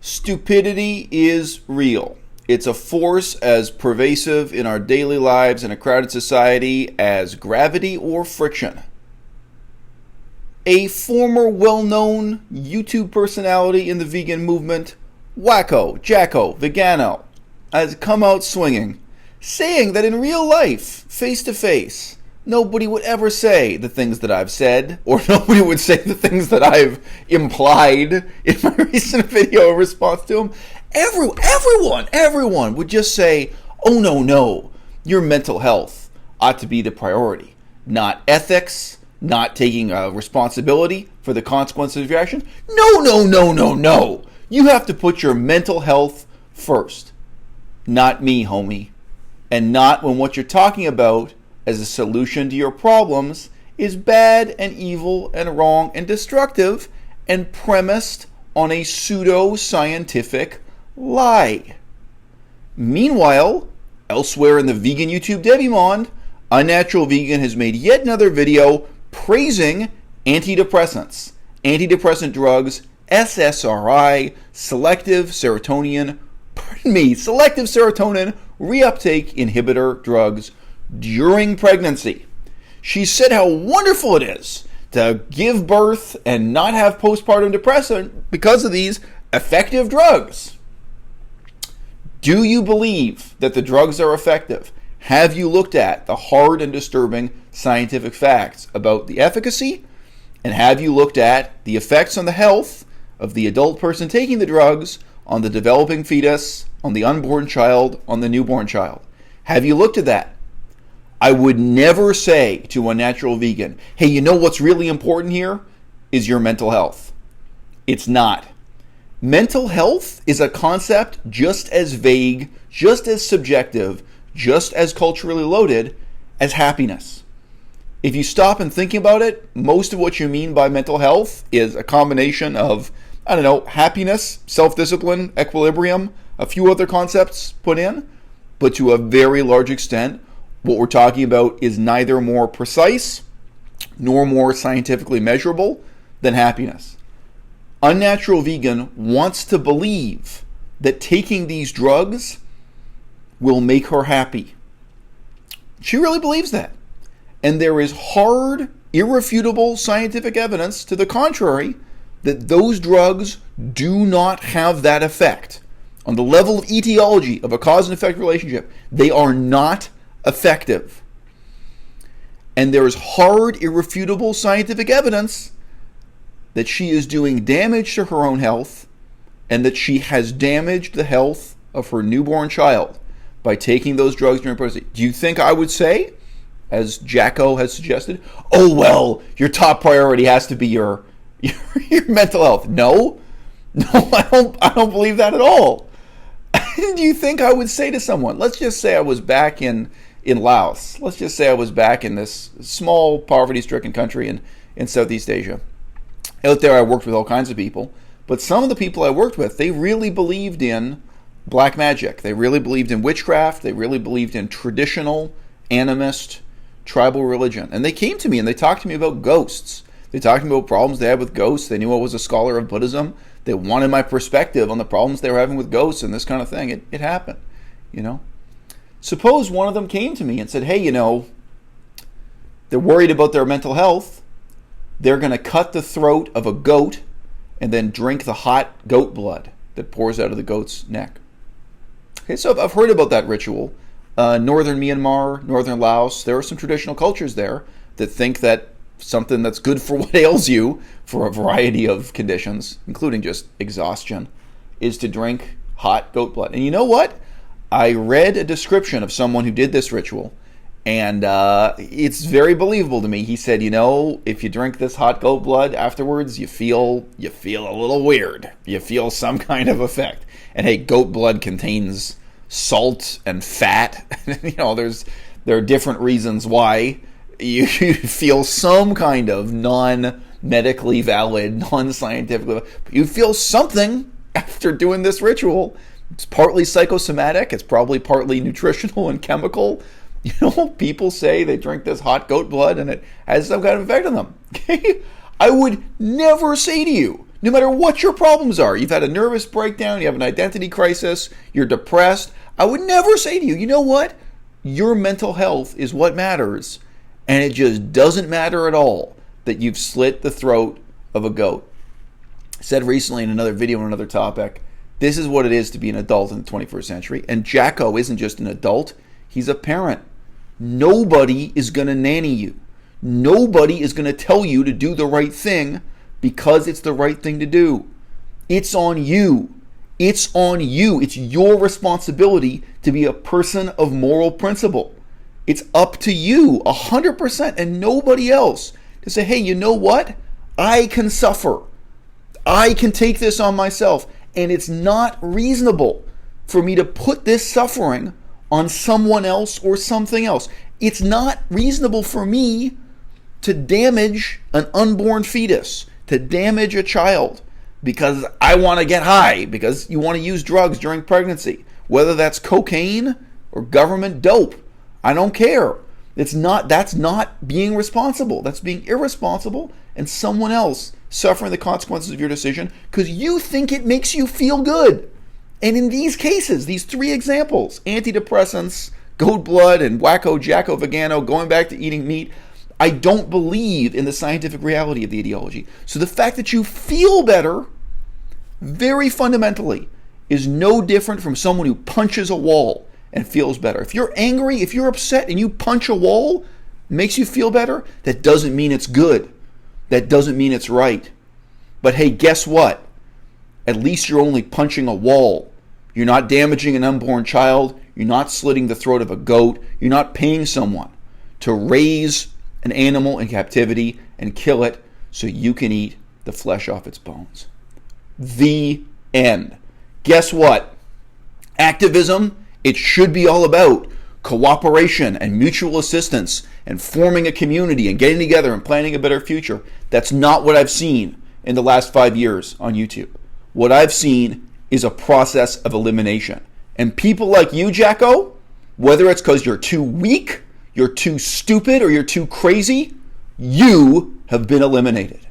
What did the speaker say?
Stupidity is real. It's a force as pervasive in our daily lives in a crowded society as gravity or friction. A former well-known YouTube personality in the vegan movement, JackoWackoVegano, has come out swinging, saying that in real life, face-to-face, nobody would ever say the things that I've said, or nobody would say the things that I've implied in my recent video in response to him. Everyone would just say, oh no, your mental health ought to be the priority, not ethics, not taking responsibility for the consequences of your actions. No. You have to put your mental health first. Not me, homie. And not when what you're talking about as a solution to your problems is bad and evil and wrong and destructive and premised on a pseudo-scientific lie. Meanwhile, elsewhere in the vegan YouTube demimonde, Unnatural Vegan has made yet another video praising antidepressants, antidepressant drugs, SSRI, selective serotonin reuptake inhibitor drugs during pregnancy. She said how wonderful it is to give birth and not have postpartum depression because of these effective drugs. Do you believe that the drugs are effective? Have you looked at the hard and disturbing scientific facts about the efficacy? And have you looked at the effects on the health of the adult person taking the drugs on the developing fetus, on the unborn child, on the newborn child? Have you looked at that? I would never say to a natural vegan, hey, you know what's really important here is your mental health. It's not. Mental health is a concept just as vague, just as subjective, just as culturally loaded as happiness. If you stop and think about it, most of what you mean by mental health is a combination of, happiness, self-discipline, equilibrium, a few other concepts put in, but to a very large extent, what we're talking about is neither more precise nor more scientifically measurable than happiness. Unnatural Vegan wants to believe that taking these drugs will make her happy. She really believes that. And there is hard, irrefutable scientific evidence to the contrary that those drugs do not have that effect. On the level of etiology of a cause and effect relationship, they are not effective. And there is hard, irrefutable scientific evidence that she is doing damage to her own health and that she has damaged the health of her newborn child by taking those drugs during pregnancy. Do you think I would say, as Jacko has suggested, oh, well, your top priority has to be your mental health? No, I don't believe that at all. Do you think I would say to someone, let's just say I was back in Laos. Let's just say I was back in this small, poverty-stricken country in Southeast Asia. Out there I worked with all kinds of people, but some of the people I worked with, they really believed in black magic. They really believed in witchcraft. They really believed in traditional, animist, tribal religion. And they came to me and they talked to me about ghosts. They talked to me about problems they had with ghosts. They knew I was a scholar of Buddhism. They wanted my perspective on the problems they were having with ghosts and this kind of thing. It happened, Suppose one of them came to me and said, hey, they're worried about their mental health. They're going to cut the throat of a goat and then drink the hot goat blood that pours out of the goat's neck. Okay, so I've heard about that ritual. Northern Myanmar, northern Laos, there are some traditional cultures there that think that something that's good for what ails you for a variety of conditions, including just exhaustion, is to drink hot goat blood. And you know what? I read a description of someone who did this ritual, and it's very believable to me. He said, if you drink this hot goat blood afterwards, you feel a little weird. You feel some kind of effect. And hey, goat blood contains salt and fat. There are different reasons why you feel some kind of non-medically valid, non-scientific, but you feel something after doing this ritual. It's partly psychosomatic. It's probably partly nutritional and chemical. People say they drink this hot goat blood and it has some kind of effect on them. Okay? I would never say to you, No matter what your problems are, you've had a nervous breakdown, you have an identity crisis, you're depressed, I would never say to you, you know what? Your mental health is what matters, and it just doesn't matter at all that you've slit the throat of a goat. I said recently in another video on another topic, this is what it is to be an adult in the 21st century, and Jacko isn't just an adult, he's a parent. Nobody is going to nanny you. Nobody is going to tell you to do the right thing because it's the right thing to do. It's on you. It's on you. It's your responsibility to be a person of moral principle. It's up to you 100% and nobody else to say, hey, you know what? I can suffer. I can take this on myself. And it's not reasonable for me to put this suffering on someone else or something else. It's not reasonable for me to damage an unborn fetus, to damage a child because I want to get high, because you want to use drugs during pregnancy, whether that's cocaine or government dope. I don't care. That's not being responsible. That's being irresponsible and someone else suffering the consequences of your decision because you think it makes you feel good. And in these cases, these three examples, antidepressants, goat blood, and JackoWackoVegano, going back to eating meat, I don't believe in the scientific reality of the ideology. So the fact that you feel better, very fundamentally, is no different from someone who punches a wall and feels better. If you're angry, if you're upset and you punch a wall, makes you feel better, that doesn't mean it's good. That doesn't mean it's right. But hey, guess what? At least you're only punching a wall. You're not damaging an unborn child. You're not slitting the throat of a goat. You're not paying someone to raise an animal in captivity and kill it so you can eat the flesh off its bones. The end. Guess what? Activism, it should be all about cooperation and mutual assistance and forming a community and getting together and planning a better future. That's not what I've seen in the last 5 years on YouTube. What I've seen is a process of elimination. And people like you, Jacko, whether it's because you're too weak, you're too stupid, or you're too crazy, you have been eliminated.